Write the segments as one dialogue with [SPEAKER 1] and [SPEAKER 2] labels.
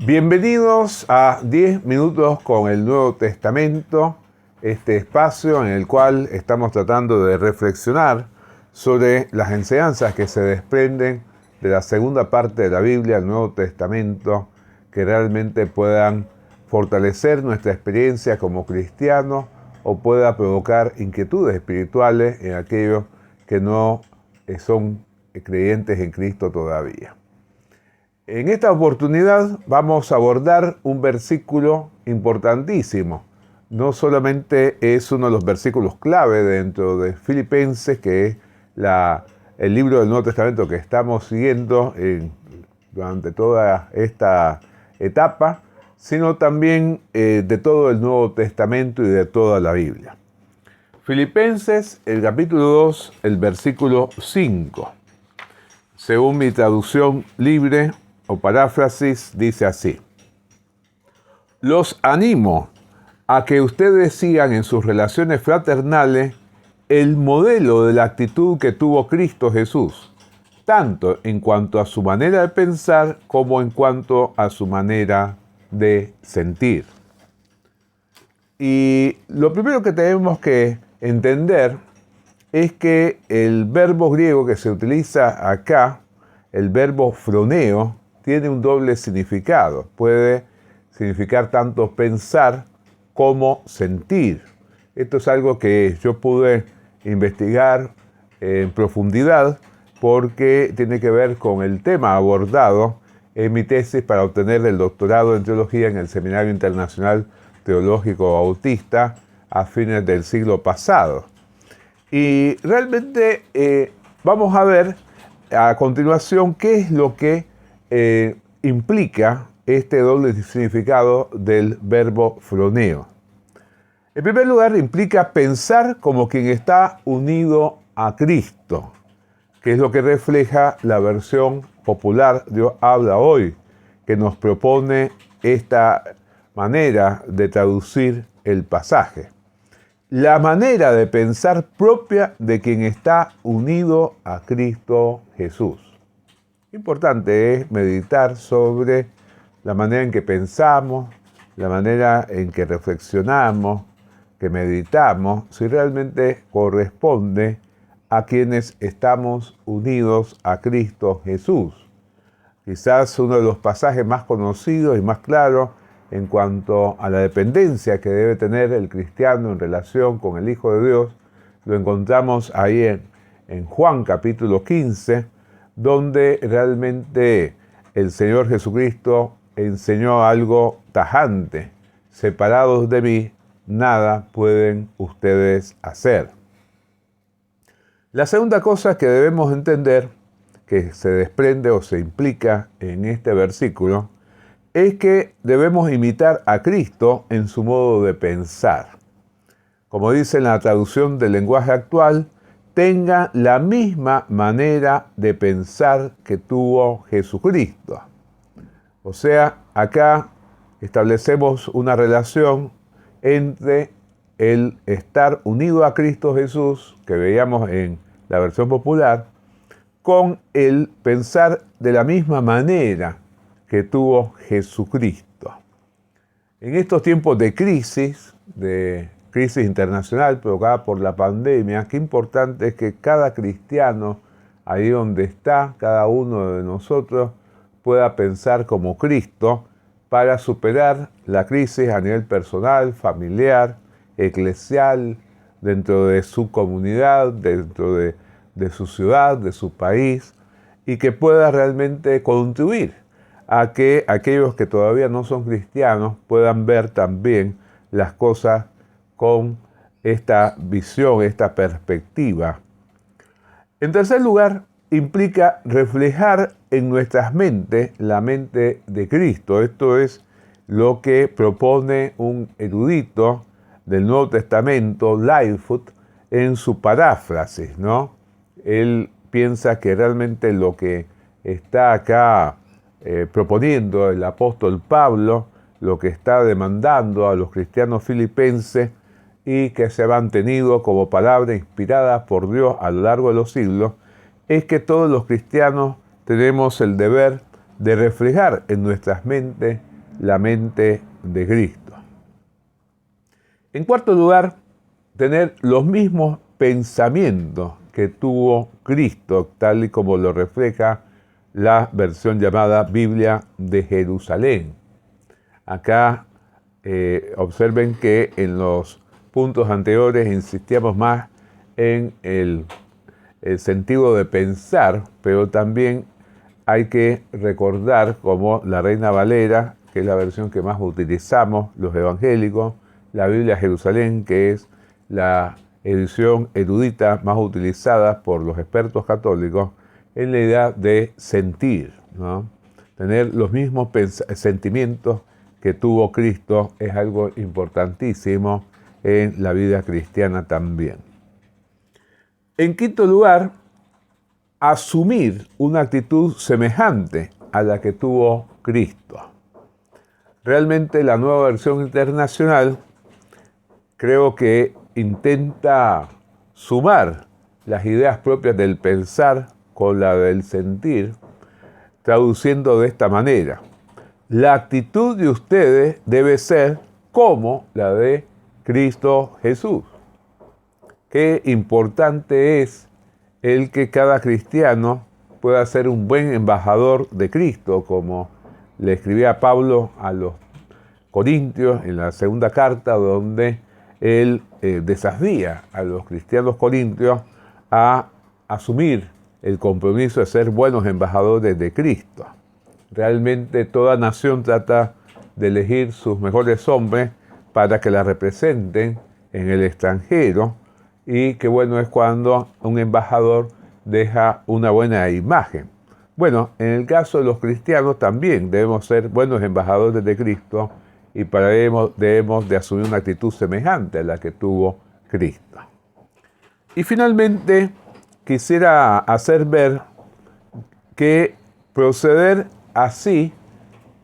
[SPEAKER 1] Bienvenidos a 10 minutos con el Nuevo Testamento, este espacio en el cual estamos tratando de reflexionar sobre las enseñanzas que se desprenden de la segunda parte de la Biblia, el Nuevo Testamento, que realmente puedan fortalecer nuestra experiencia como cristianos o pueda provocar inquietudes espirituales en aquellos que no son creyentes en Cristo todavía. En esta oportunidad vamos a abordar un versículo importantísimo. No solamente es uno de los versículos clave dentro de Filipenses, que es el libro del Nuevo Testamento que estamos siguiendo durante toda esta etapa, sino también de todo el Nuevo Testamento y de toda la Biblia. Filipenses, el capítulo 2, el versículo 5. Según mi traducción libre o paráfrasis, dice así: los animo a que ustedes sigan en sus relaciones fraternales el modelo de la actitud que tuvo Cristo Jesús, tanto en cuanto a su manera de pensar como en cuanto a su manera de sentir. Y lo primero que tenemos que entender es que el verbo griego que se utiliza acá, el verbo phroneo, tiene un doble significado. Puede significar tanto pensar como sentir. Esto es algo que yo pude investigar en profundidad porque tiene que ver con el tema abordado en mi tesis para obtener el doctorado en teología en el Seminario Internacional Teológico Bautista a fines del siglo pasado. Y realmente vamos a ver a continuación qué es lo que implica este doble significado del verbo phroneo. En primer lugar, implica pensar como quien está unido a Cristo, que es lo que refleja la versión popular Dios habla hoy, que nos propone esta manera de traducir el pasaje. La manera de pensar propia de quien está unido a Cristo Jesús. Importante es meditar sobre la manera en que pensamos, la manera en que reflexionamos, que meditamos, si realmente corresponde a quienes estamos unidos a Cristo Jesús. Quizás uno de los pasajes más conocidos y más claros en cuanto a la dependencia que debe tener el cristiano en relación con el Hijo de Dios, lo encontramos ahí en Juan capítulo 15, donde realmente el Señor Jesucristo enseñó algo tajante: separados de mí, nada pueden ustedes hacer. La segunda cosa que debemos entender, que se desprende o se implica en este versículo, es que debemos imitar a Cristo en su modo de pensar. Como dice en la traducción del lenguaje actual, tenga la misma manera de pensar que tuvo Jesucristo. O sea, acá establecemos una relación entre el estar unido a Cristo Jesús, que veíamos en la versión popular, con el pensar de la misma manera que tuvo Jesucristo. En estos tiempos de crisis internacional provocada por la pandemia, qué importante es que cada cristiano, ahí donde está, cada uno de nosotros, pueda pensar como Cristo para superar la crisis a nivel personal, familiar, eclesial, dentro de su comunidad, dentro de su ciudad, de su país, y que pueda realmente contribuir a que aquellos que todavía no son cristianos puedan ver también las cosas con esta visión, esta perspectiva. En tercer lugar, implica reflejar en nuestras mentes la mente de Cristo. Esto es lo que propone un erudito del Nuevo Testamento, Lightfoot, en su paráfrasis, ¿no? Él piensa que realmente lo que está acá proponiendo el apóstol Pablo, lo que está demandando a los cristianos filipenses y que se ha mantenido como palabra inspirada por Dios a lo largo de los siglos, es que todos los cristianos tenemos el deber de reflejar en nuestras mentes la mente de Cristo. En cuarto lugar, tener los mismos pensamientos que tuvo Cristo, tal y como lo refleja la versión llamada Biblia de Jerusalén. Acá observen que en los puntos anteriores insistíamos más en el sentido de pensar, pero también hay que recordar, como la Reina Valera, que es la versión que más utilizamos los evangélicos, la Biblia de Jerusalén, que es la edición erudita más utilizada por los expertos católicos, en la idea de sentir, ¿no? Tener los mismos sentimientos que tuvo Cristo es algo importantísimo en la vida cristiana también. En quinto lugar, asumir una actitud semejante a la que tuvo Cristo. Realmente la Nueva Versión Internacional creo que intenta sumar las ideas propias del pensar con la del sentir, traduciendo de esta manera: la actitud de ustedes debe ser como la de Cristo Jesús. Qué importante es el que cada cristiano pueda ser un buen embajador de Cristo, como le escribía Pablo a los Corintios en la segunda carta, donde él desafía a los cristianos corintios a asumir el compromiso de ser buenos embajadores de Cristo. Realmente toda nación trata de elegir sus mejores hombres para que la representen en el extranjero, y qué bueno es cuando un embajador deja una buena imagen. Bueno, en el caso de los cristianos también debemos ser buenos embajadores de Cristo, y para ello debemos de asumir una actitud semejante a la que tuvo Cristo. Y finalmente quisiera hacer ver que proceder así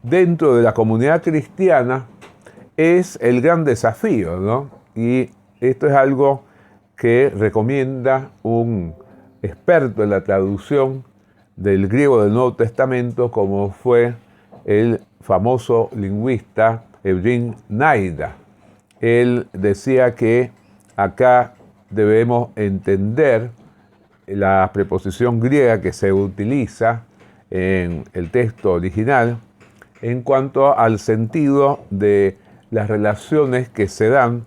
[SPEAKER 1] dentro de la comunidad cristiana es el gran desafío, ¿no? Y esto es algo que recomienda un experto en la traducción del griego del Nuevo Testamento, como fue el famoso lingüista Eugene Nida. Él decía que acá debemos entender la preposición griega que se utiliza en el texto original en cuanto al sentido de las relaciones que se dan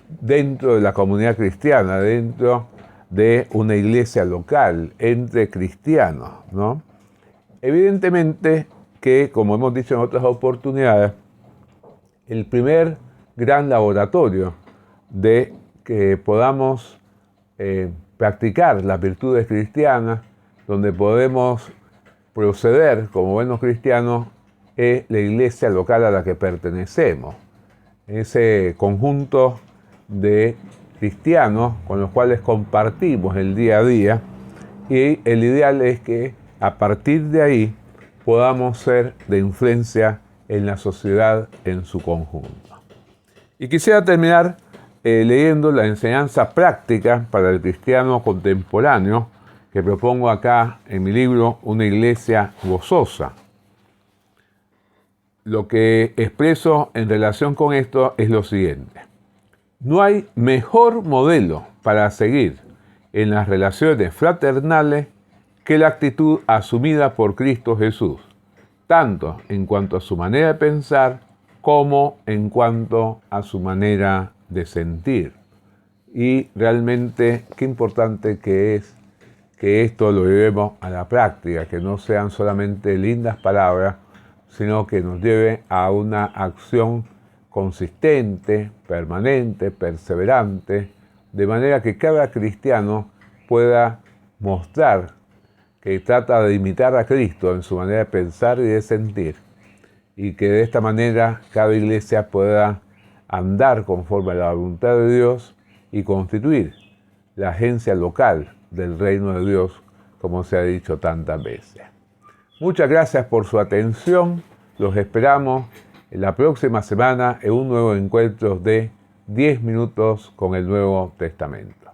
[SPEAKER 1] dentro de la comunidad cristiana, dentro de una iglesia local, entre cristianos, ¿no? Evidentemente que, como hemos dicho en otras oportunidades, el primer gran laboratorio de que podamos practicar las virtudes cristianas, donde podemos proceder como buenos cristianos, es la iglesia local a la que pertenecemos. Ese conjunto de cristianos con los cuales compartimos el día a día, y el ideal es que a partir de ahí podamos ser de influencia en la sociedad en su conjunto. Y quisiera terminar leyendo la enseñanza práctica para el cristiano contemporáneo que propongo acá en mi libro Una iglesia gozosa. Lo que expreso en relación con esto es lo siguiente: no hay mejor modelo para seguir en las relaciones fraternales que la actitud asumida por Cristo Jesús, tanto en cuanto a su manera de pensar como en cuanto a su manera de sentir. Y realmente qué importante que es que esto lo llevemos a la práctica, que no sean solamente lindas palabras, sino que nos lleve a una acción consistente, permanente, perseverante, de manera que cada cristiano pueda mostrar que trata de imitar a Cristo en su manera de pensar y de sentir, y que de esta manera cada iglesia pueda andar conforme a la voluntad de Dios y constituir la agencia local del reino de Dios, como se ha dicho tantas veces. Muchas gracias por su atención. Los esperamos la próxima semana en un nuevo encuentro de 10 minutos con el Nuevo Testamento.